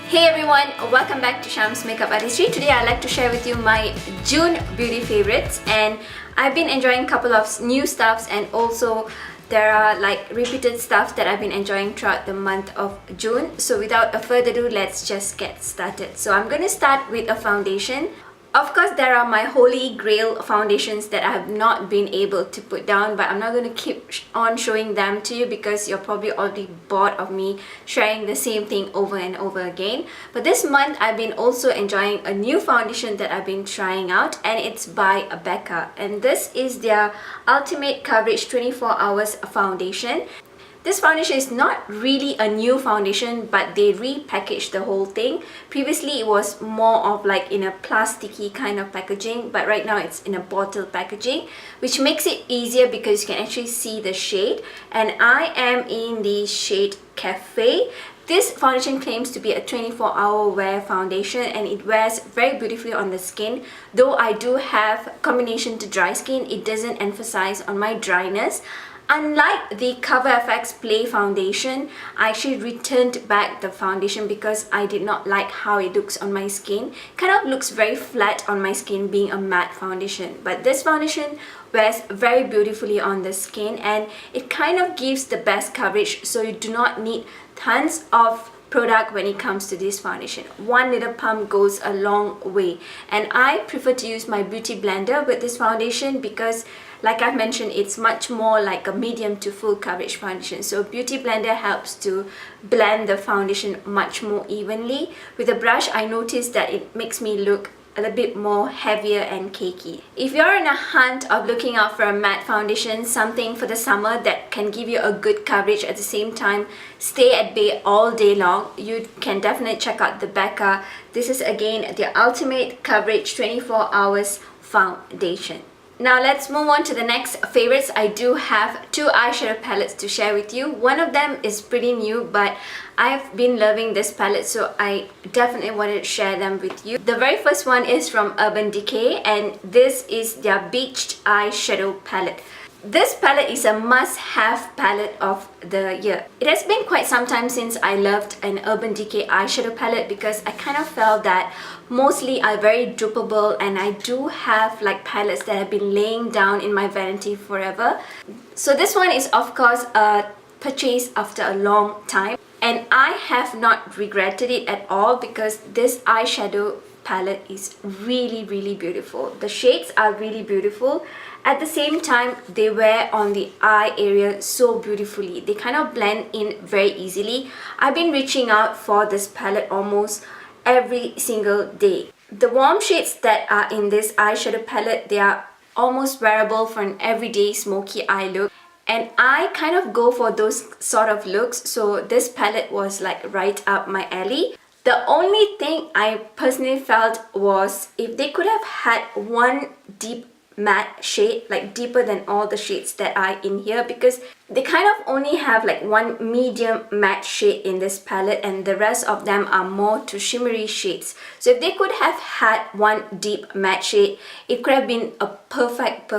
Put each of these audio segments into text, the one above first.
Hey everyone, welcome back to Shamzmakeupartistry. Today I'd like to share with you my June beauty favorites, and I've been enjoying a couple of new stuffs, and also there are like repeated stuff that I've been enjoying throughout the month of June. So without a further ado, let's just get started. So I'm going to start with a foundation. Of course, there are my holy grail foundations that I have not been able to put down, but I'm not going to keep on showing them to you because you're probably already bored of me sharing the same thing over and over again. But this month, I've been also enjoying a new foundation that I've been trying out, and it's by Becca. And this is their Ultimate Coverage 24 Hours Foundation. This foundation is not really a new foundation, but they repackaged the whole thing. Previously, it was more of like in a plasticky kind of packaging, but right now it's in a bottle packaging, which makes it easier because you can actually see the shade. And I am in the shade Café. This foundation claims to be a 24-hour wear foundation, and it wears very beautifully on the skin. Though I do have combination to dry skin, it doesn't emphasize on my dryness. Unlike the Cover FX Play foundation, I actually returned back the foundation because I did not like how it looks on my skin. Kind of looks very flat on my skin being a matte foundation. But this foundation wears very beautifully on the skin, and it kind of gives the best coverage, so you do not need tons of product when it comes to this foundation. One little pump goes a long way, and I prefer to use my beauty blender with this foundation because, like I've mentioned, it's much more like a medium to full coverage foundation. So beauty blender helps to blend the foundation much more evenly. With a brush, I noticed that it makes me look a little bit more heavier and cakey. If you're in a hunt of looking out for a matte foundation, something for the summer that can give you a good coverage at the same time stay at bay all day long, you can definitely check out the Becca. This is again the Ultimate Coverage 24 Hours Foundation. Now let's move on to the next favorites. I do have two eyeshadow palettes to share with you. One of them is pretty new, but I've been loving this palette, so I definitely wanted to share them with you. The very first one is from Urban Decay, and this is their Beached Eyeshadow Palette. This palette is a must-have palette of the year. It has been quite some time since I loved an Urban Decay eyeshadow palette because I kind of felt that mostly are very dupable, and I do have like palettes that have been laying down in my vanity forever. So this one is of course a purchase after a long time, and I have not regretted it at all because this eyeshadow palette is really beautiful. The shades are really beautiful. At the same time, they wear on the eye area so beautifully. They kind of blend in very easily. I've been reaching out for this palette almost every single day. The warm shades that are in this eyeshadow palette, they are almost wearable for an everyday smoky eye look. And I kind of go for those sort of looks, so this palette was like right up my alley. The only thing I personally felt was if they could have had one deep matte shade, like deeper than all the shades that are in here, because they kind of only have like one medium matte shade in this palette, and the rest of them are more to shimmery shades. So if they could have had one deep matte shade, it could have been a perfect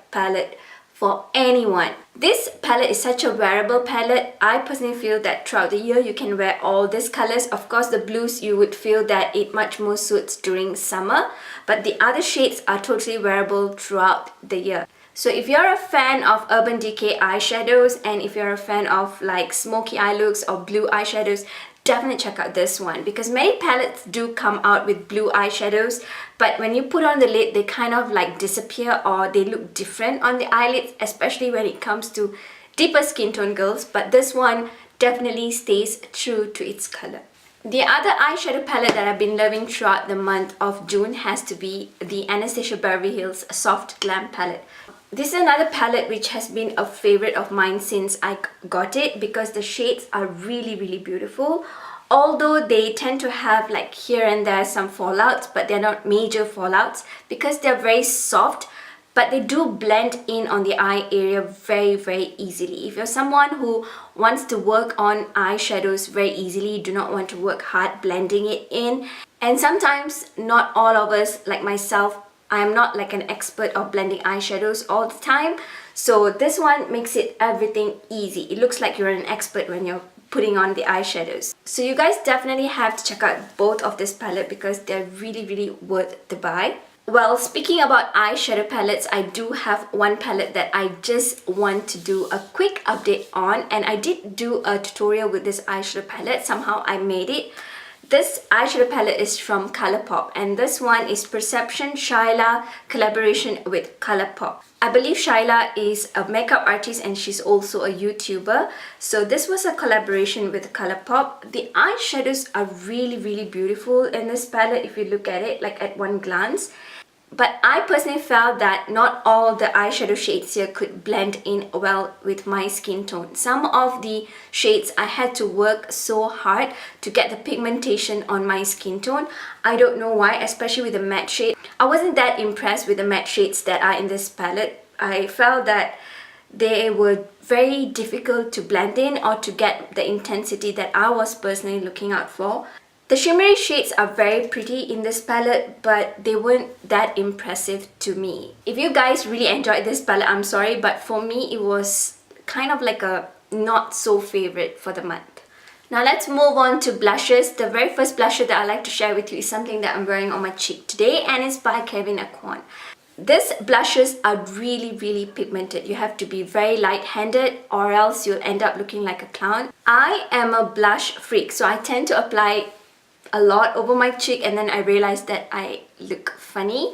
palette for anyone. This palette is such a wearable palette. I personally feel that throughout the year you can wear all these colors. Of course, the blues you would feel that it much more suits during summer, but the other shades are totally wearable throughout the year. So if you're a fan of Urban Decay eyeshadows, and if you're a fan of like smoky eye looks or blue eyeshadows, definitely check out this one, because many palettes do come out with blue eyeshadows, but when you put on the lid, they kind of like disappear or they look different on the eyelids, especially when it comes to deeper skin tone girls. But this one definitely stays true to its color. The other eyeshadow palette that I've been loving throughout the month of June has to be the Anastasia Beverly Hills Soft Glam palette. This is another palette which has been a favorite of mine since I got it because the shades are really beautiful. Although they tend to have like here and there some fallouts, but they're not major fallouts because they're very soft, but they do blend in on the eye area very easily. If you're someone who wants to work on eyeshadows very easily, do not want to work hard blending it in, and sometimes not all of us, like myself, I am not like an expert of blending eyeshadows all the time. So this one makes it everything easy. It looks like you're an expert when you're putting on the eyeshadows. So you guys definitely have to check out both of this palette because they're really worth the buy. Well, speaking about eyeshadow palettes, I do have one palette that I just want to do a quick update on, and I did do a tutorial with this eyeshadow palette. Somehow I made it. This eyeshadow palette is from Colourpop, and this one is Perception Shyla collaboration with Colourpop. I believe Shyla is a makeup artist and she's also a YouTuber. So this was a collaboration with Colourpop. The eyeshadows are really beautiful in this palette if you look at it like at one glance. But I personally felt that not all the eyeshadow shades here could blend in well with my skin tone. Some of the shades I had to work so hard to get the pigmentation on my skin tone. I don't know why, especially with the matte shade. I wasn't that impressed with the matte shades that are in this palette. I felt that they were very difficult to blend in or to get the intensity that I was personally looking out for. The shimmery shades are very pretty in this palette, but they weren't that impressive to me. If you guys really enjoyed this palette, I'm sorry, but for me it was kind of like a not so favorite for the month. Now let's move on to blushes. The very first blusher that I like to share with you is something that I'm wearing on my cheek today, and it's by Kevyn Aucoin. These blushes are really pigmented. You have to be very light-handed or else you'll end up looking like a clown. I am a blush freak, so I tend to apply a lot over my cheek and then I realized that I look funny.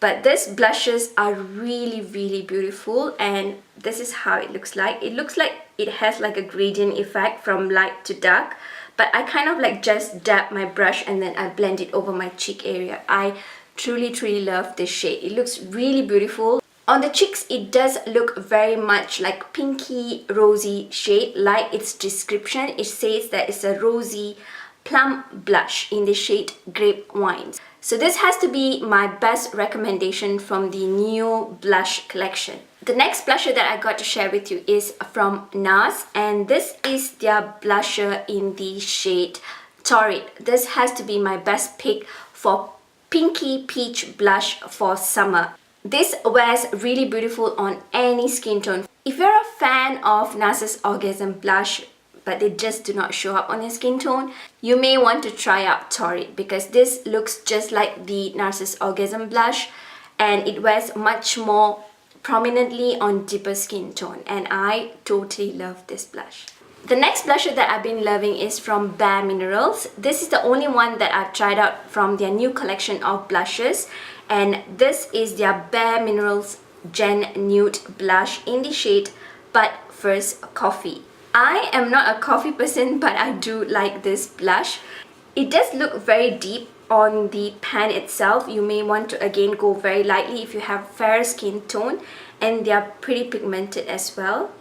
But these blushes are really beautiful, and this is how it looks like. It looks like it has like a gradient effect from light to dark, but I kind of like just dab my brush and then I blend it over my cheek area. I truly love this shade. It looks really beautiful. On the cheeks, it does look very much like pinky rosy shade. Like its description, it says that it's a rosy plum blush in the shade Grapevine. So this has to be my best recommendation from the new blush collection. The next blusher that I got to share with you is from Nars, and this is their blusher in the shade Torrid. This has to be my best pick for pinky peach blush for summer. This wears really beautiful on any skin tone. If you're a fan of Nars's Orgasm blush, but they just do not show up on your skin tone, you may want to try out Torrid because this looks just like the Nars's Orgasm blush and it wears much more prominently on deeper skin tone, and I totally love this blush. The next blusher that I've been loving is from Bare Minerals. This is the only one that I've tried out from their new collection of blushes, and this is their Bare Minerals Gen Nude blush in the shade But First Coffee. I am not a coffee person, but I do like this blush. It does look very deep on the pan itself. You may want to again go very lightly if you have fair skin tone, and they are pretty pigmented as well.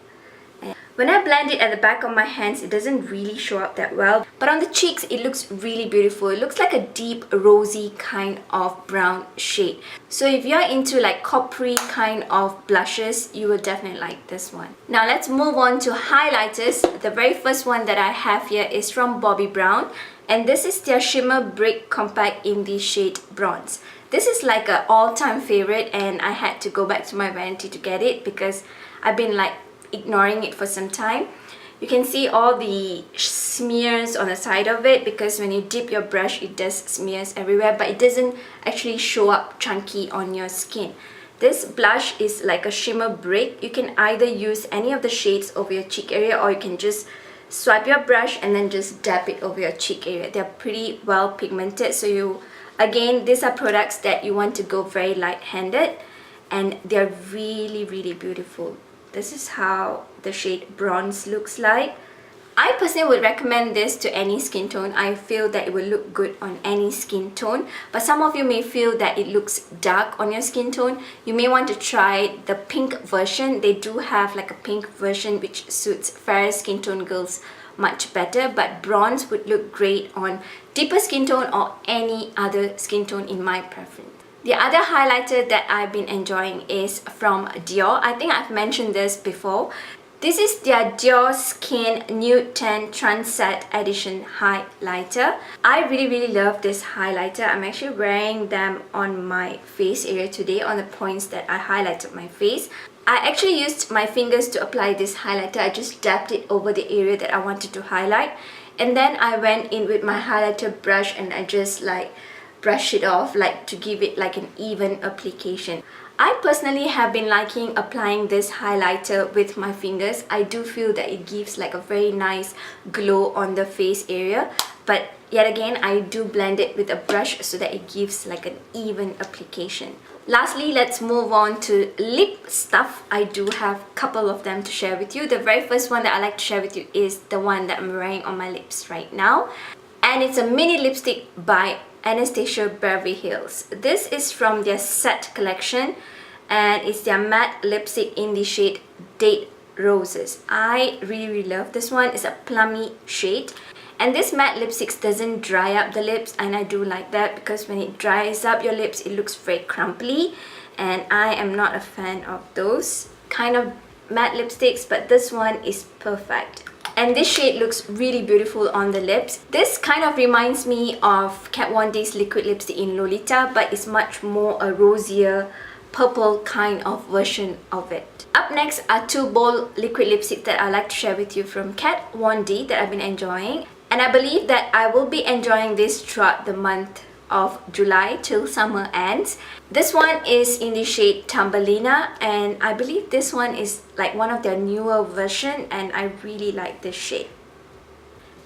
When I blend it at the back of my hands, it doesn't really show up that well, but on the cheeks it looks really beautiful. It looks like a deep rosy kind of brown shade. So if you're into like coppery kind of blushes, you will definitely like this one. Now let's move on to highlighters. The very first one that I have here is from Bobbi Brown, and this is their Shimmer Brick Compact in the shade Bronze. This is like an all-time favorite, and I had to go back to my vanity to get it because I've been like ignoring it for some time. You can see all the smears on the side of it because when you dip your brush it does smears everywhere, but it doesn't actually show up chunky on your skin. This blush is like a shimmer brick. You can either use any of the shades over your cheek area, or you can just swipe your brush and then just dab it over your cheek area. They're pretty well pigmented, so again, these are products that you want to go very light-handed, and they're really beautiful. This is how the shade Bronze looks like. I personally would recommend this to any skin tone. I feel that it will look good on any skin tone, but some of you may feel that it looks dark on your skin tone. You may want to try the pink version. They do have like a pink version which suits fair skin tone girls much better, but Bronze would look great on deeper skin tone or any other skin tone in my preference. The other highlighter that I've been enjoying is from Dior. I think I've mentioned this before. This is their Diorskin Nude Teint Transat Edition highlighter. I really love this highlighter. I'm actually wearing them on my face area today, on the points that I highlighted my face. I actually used my fingers to apply this highlighter. I just dabbed it over the area that I wanted to highlight, and then I went in with my highlighter brush and I just like brush it off, like to give it like an even application. I personally have been liking applying this highlighter with my fingers. I do feel that it gives like a very nice glow on the face area, but yet again I do blend it with a brush so that it gives like an even application. Lastly, let's move on to lip stuff. I do have a couple of them to share with you. The very first one that I like to share with you is the one that I'm wearing on my lips right now, and it's a mini lipstick by Anastasia Beverly Hills. This is from their set collection and it's their matte lipstick in the shade Date Roses. I really love this one. It's a plummy shade. And this matte lipstick doesn't dry up the lips, and I do like that because when it dries up your lips, it looks very crumply, and I am not a fan of those kind of matte lipsticks, but this one is perfect. And this shade looks really beautiful on the lips. This kind of reminds me of Kat Von D's liquid lipstick in Lolita, but it's much more a rosier purple kind of version of it. Up next are two bold liquid lipsticks that I like to share with you from Kat Von D that I've been enjoying. And I believe that I will be enjoying this throughout the month of July till summer ends. This one is in the shade Thumbelina, and I believe this one is like one of their newer version, and I really like this shade.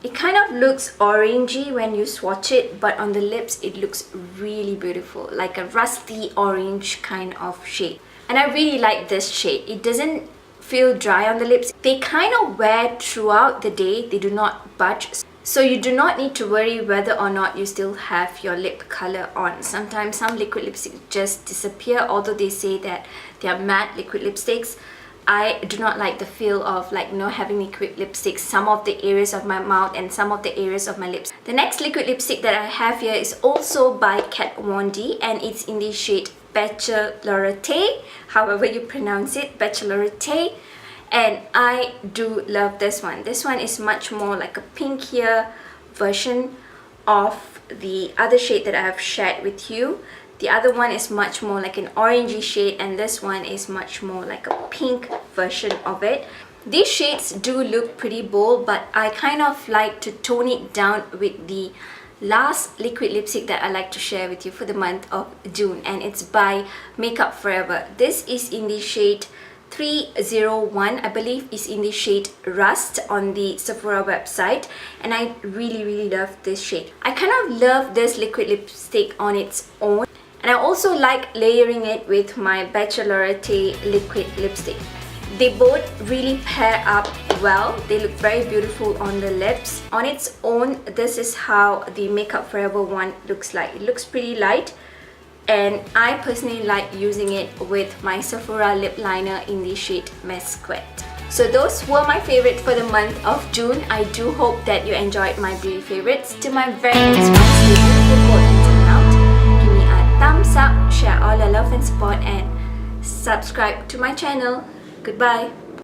It kind of looks orangey when you swatch it, but on the lips it looks really beautiful, like a rusty orange kind of shade. And I really like this shade. It doesn't feel dry on the lips. They kind of wear throughout the day. They do not budge. So you do not need to worry whether or not you still have your lip color on. Sometimes some liquid lipsticks just disappear, although they say that they are matte liquid lipsticks. I do not like the feel of like, you know, having liquid lipsticks, some of the areas of my mouth and some of the areas of my lips. The next liquid lipstick that I have here is also by Kat Von D, and it's in the shade Bachelorette, however you pronounce it, Bachelorette. And I do love this one. This one is much more like a pinkier version of the other shade that I have shared with you. The other one is much more like an orangey shade, and this one is much more like a pink version of it. These shades do look pretty bold, but I kind of like to tone it down with the last liquid lipstick that I like to share with you for the month of June, and it's by Makeup Forever. This is in the shade 301, I believe is in the shade Rust on the Sephora website, and I really love this shade. I kind of love this liquid lipstick on its own, and I also like layering it with my Bachelorette liquid lipstick. They both really pair up well. They look very beautiful on the lips. On its own, this is how the Makeup Forever one looks like. It looks pretty light, and I personally like using it with my Sephora lip liner in the shade Mesquite. So those were my favorites for the month of June. I do hope that you enjoyed my beauty favorites. To my very next one, stay beautiful until now. Give me a thumbs up, share all your love and support, and subscribe to my channel. Goodbye.